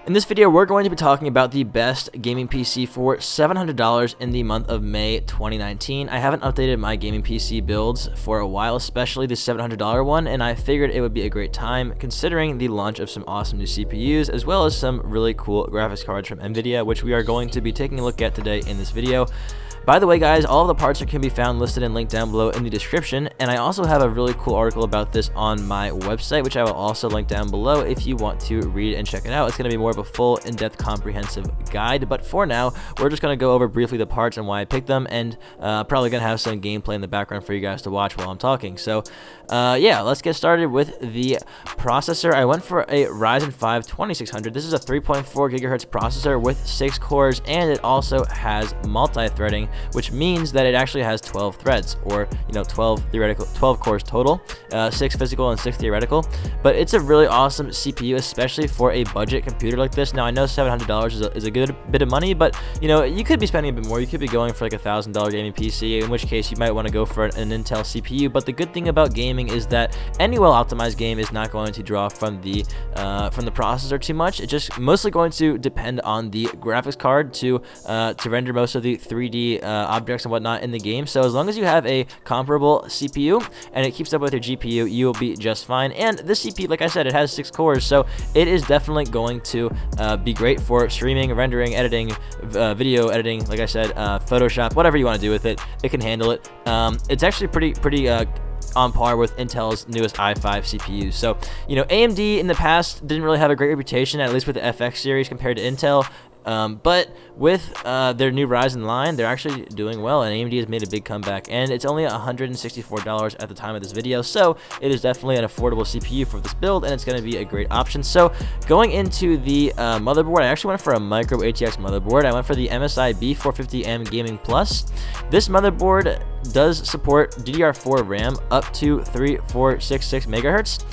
In this video, we're going to be talking about the best gaming PC for $700 in the month of May 2019. I haven't updated my gaming PC builds for a while, especially the $700 one, and I figured it would be a great time considering the launch of some awesome new CPUs, as well as some really cool graphics cards from NVIDIA, which we are going to be taking a look at today in this video. By the way, guys, all of the parts can be found listed and linked down below in the description, and I also have a really cool article about this on my website, which I will also link down below if you want to read and check it out. It's going to be more of a full, in-depth, comprehensive guide, but for now, we're just going to go over briefly the parts and why I picked them, and probably going to have some gameplay in the background for you guys to watch while I'm talking. So, yeah, let's get started with the processor. I went for a Ryzen 5 2600. This is a 3.4 gigahertz processor with 6 cores, and it also has multi-threading, which means that it actually has 12 threads, or 12 cores total, 6 physical and 6 theoretical. But it's a really awesome CPU, especially for a budget computer like this. Now I know $700 is a good bit of money, but you could be spending a bit more. You could be going for like $1,000 gaming PC, in which case you might want to go for an Intel CPU. But the good thing about gaming is that any well-optimized game is not going to draw from the processor too much. It's just mostly going to depend on the graphics card to render most of the 3D objects and whatnot in the game. So as long as you have a comparable CPU and it keeps up with your GPU, you will be just fine. And this CPU, like I said, it has 6 cores, so it is definitely going to be great for streaming, rendering, editing, video editing. Like I said, Photoshop, whatever you want to do with it, it can handle it. It's actually pretty on par with Intel's newest i5 CPUs. So, AMD in the past didn't really have a great reputation, at least with the FX series compared to Intel. But with their new Ryzen line, they're actually doing well, and AMD has made a big comeback, and it's only $164 at the time of this video, so it is definitely an affordable CPU for this build, and it's going to be a great option. So going into the motherboard, I actually went for a Micro ATX motherboard. I went for the MSI B450M Gaming Plus. This motherboard does support DDR4 RAM up to 3466 megahertz.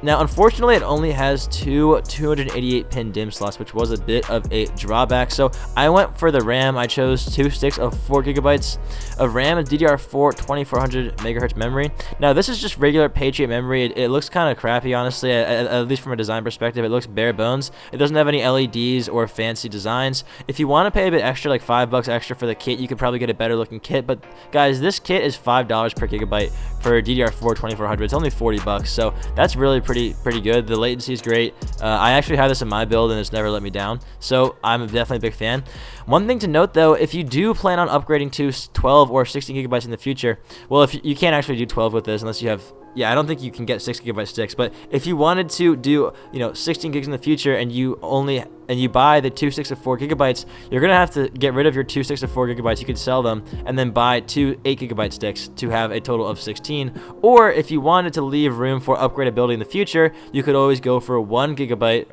Now, unfortunately, it only has two 288-pin DIMM slots, which was a bit of a drawback. So I went for the RAM. I chose 2 sticks of 4 gigabytes of RAM and DDR4 2400 megahertz memory. Now, this is just regular Patriot memory. It looks kind of crappy, honestly, at least from a design perspective. It looks bare bones. It doesn't have any LEDs or fancy designs. If you want to pay a bit extra, like $5 extra for the kit, you could probably get a better looking kit. But guys, this kit is $5 per gigabyte for DDR4 2400. It's only $40, so that's really pretty good. The latency is great. I actually have this in my build and it's never let me down, so I'm definitely a big fan. One thing to note though, if you do plan on upgrading to 12 or 16 gigabytes in the future, well, if you can't actually do 12 with this unless you have, I don't think you can get 6 gigabyte sticks, but if you wanted to do 16 gigs in the future and you buy the 2 sticks of 4 gigabytes, you're gonna have to get rid of your 2 sticks of 4 gigabytes. You could sell them and then buy 2 8 gigabyte sticks to have a total of 16. Or if you wanted to leave room for upgradability in the future, you could always go for one 8 gigabyte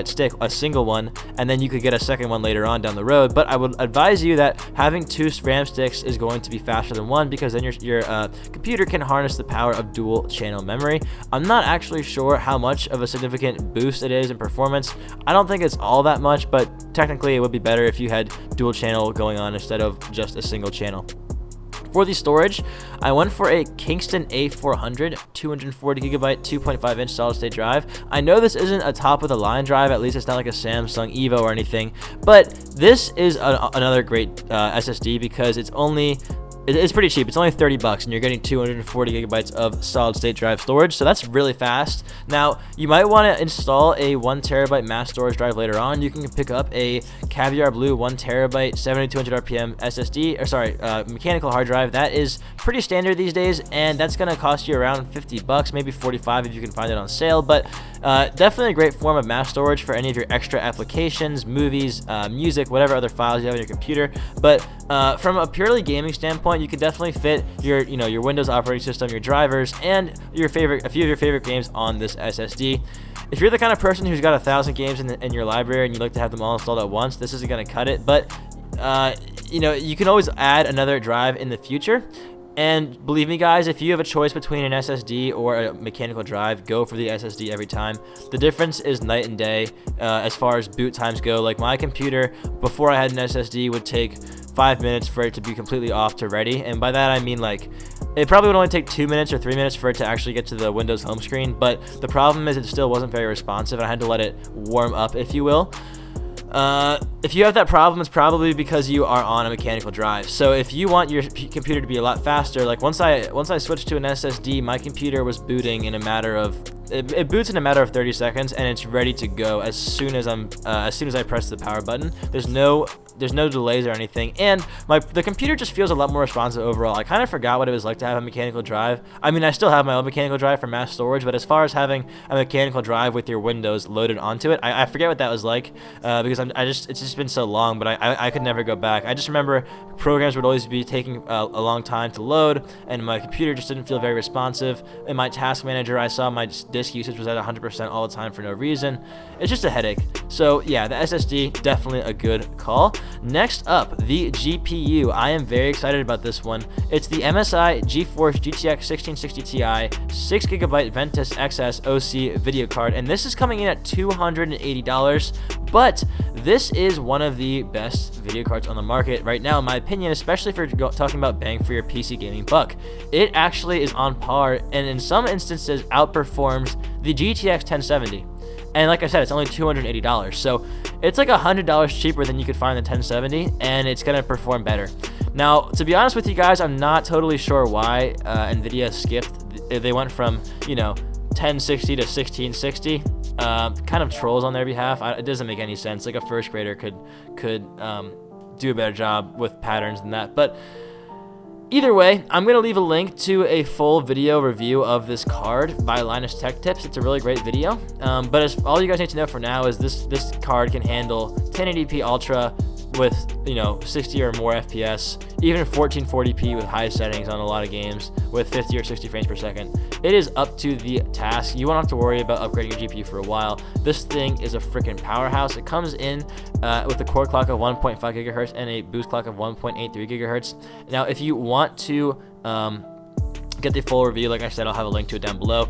stick, a single one, and then you could get a second one later on down the road. But I would advise you that having 2 RAM sticks is going to be faster than one, because then your computer can harness the power of dual channel memory. I'm not actually sure how much of a significant boost it is in performance. I don't think it's all that much, but technically it would be better if you had dual channel going on instead of just a single channel. For the storage, I went for a Kingston A400 240 gigabyte 2.5 inch solid state drive. I know this isn't a top of the line drive, at least it's not like a Samsung Evo or anything, but this is another great SSD because it's pretty cheap. It's only $30 and you're getting 240 gigabytes of solid state drive storage, so that's really fast. Now, you might want to install a 1 terabyte mass storage drive later on. You can pick up a Caviar Blue 1 terabyte 7200 RPM SSD, mechanical hard drive. That is pretty standard these days, and that's going to cost you around $50, maybe $45 if you can find it on sale, but definitely a great form of mass storage for any of your extra applications, movies, music, whatever other files you have on your computer. But from a purely gaming standpoint, you can definitely fit your Windows operating system, your drivers, and a few of your favorite games on this SSD. If you're the kind of person who's got 1,000 games in your library and you'd like to have them all installed at once, this isn't going to cut it. But you can always add another drive in the future. And believe me, guys, if you have a choice between an SSD or a mechanical drive, go for the SSD every time. The difference is night and day as far as boot times go. Like my computer, before I had an SSD, would take 5 minutes for it to be completely off to ready. And by that I mean, like, it probably would only take 2 minutes or 3 minutes for it to actually get to the Windows home screen, but the problem is it still wasn't very responsive, and I had to let it warm up, if you will. If you have that problem, it's probably because you are on a mechanical drive. So if you want your computer to be a lot faster, like once I switched to an SSD, my computer was booting in a matter of it boots in a matter of 30 seconds, and it's ready to go as soon as I press the power button. There's no delays or anything, and the computer just feels a lot more responsive overall. I kind of forgot what it was like to have a mechanical drive. I mean, I still have my own mechanical drive for mass storage, but as far as having a mechanical drive with your Windows loaded onto it, I forget what that was like, because it's just been so long, but I could never go back. I just remember programs would always be taking a long time to load, and my computer just didn't feel very responsive. In my task manager, I saw my disk usage was at 100% all the time for no reason. It's just a headache. So yeah, the SSD, definitely a good call. Next up, the GPU. I am very excited about this one. It's the MSI GeForce GTX 1660 Ti 6GB Ventus XS OC video card, and this is coming in at $280, but this is one of the best video cards on the market right now, in my opinion, especially if you're talking about bang for your PC gaming buck. It actually is on par, and in some instances outperforms the GTX 1070. And like I said, it's only $280, so it's like $100 cheaper than you could find the 1070, and it's gonna perform better. Now, to be honest with you guys, I'm not totally sure why NVIDIA skipped. They went from 1060 to 1660. Kind of trolls on their behalf. It doesn't make any sense. Like a first grader could do a better job with patterns than that, but. Either way, I'm going to leave a link to a full video review of this card by Linus Tech Tips. It's a really great video. But all you guys need to know for now is this card can handle 1080p Ultra with 60 or more FPS, even 1440p with high settings on a lot of games with 50 or 60 frames per second. It is up to the task. You won't have to worry about upgrading your GPU for a while. This thing is a freaking powerhouse. It comes in with a core clock of 1.5 gigahertz and a boost clock of 1.83 gigahertz. Now, if you want to get the full review, like I said, I'll have a link to it down below.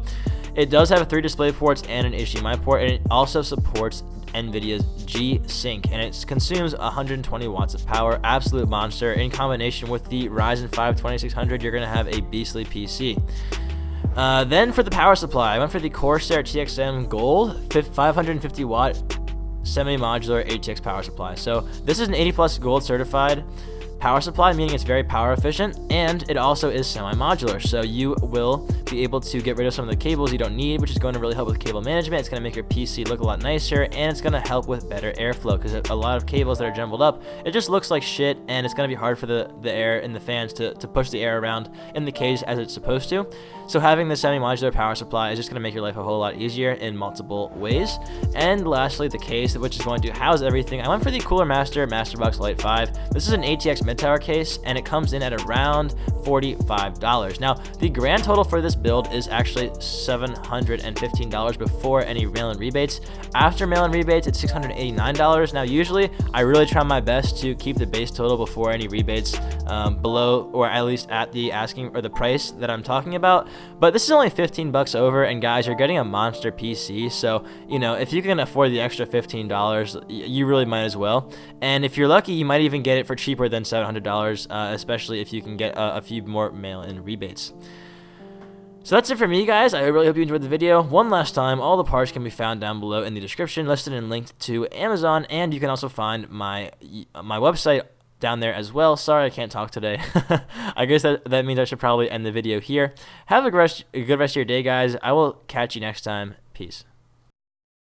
It does have 3 display ports and an HDMI port, and it also supports NVIDIA's G-Sync, and it consumes 120 watts of power. Absolute monster. In combination with the Ryzen 5 2600, you're going to have a beastly PC. Then for the power supply, I went for the Corsair TXM Gold 550 watt semi-modular ATX power supply. So this is an 80 plus gold certified power supply, meaning it's very power efficient, and it also is semi-modular, so you will be able to get rid of some of the cables you don't need, which is going to really help with cable management. It's going to make your PC look a lot nicer, and it's going to help with better airflow, because a lot of cables that are jumbled up, it just looks like shit, and it's going to be hard for the air in the fans to push the air around in the cage as it's supposed to. So having the semi-modular power supply is just going to make your life a whole lot easier in multiple ways. And lastly, the case, which is going to house everything. I went for the Cooler Master Masterbox Lite 5. This is an ATX mid-tower case, and it comes in at around $45. Now, the grand total for this build is actually $715 before any mail-in rebates. After mail-in rebates, it's $689. Now, usually, I really try my best to keep the base total before any rebates below, or at least at the asking or the price that I'm talking about. But this is only 15 bucks over, and guys, you're getting a monster PC, so if you can afford the extra $15, you really might as well. And if you're lucky, you might even get it for cheaper than $700, especially if you can get a few more mail-in rebates. So that's it for me, guys. I really hope you enjoyed the video. One last time, all the parts can be found down below in the description, listed and linked to Amazon, and you can also find my website down there as well. Sorry I can't talk today. I guess that means I should probably end the video here. Have a good rest of your day, guys. I will catch you next time. Peace.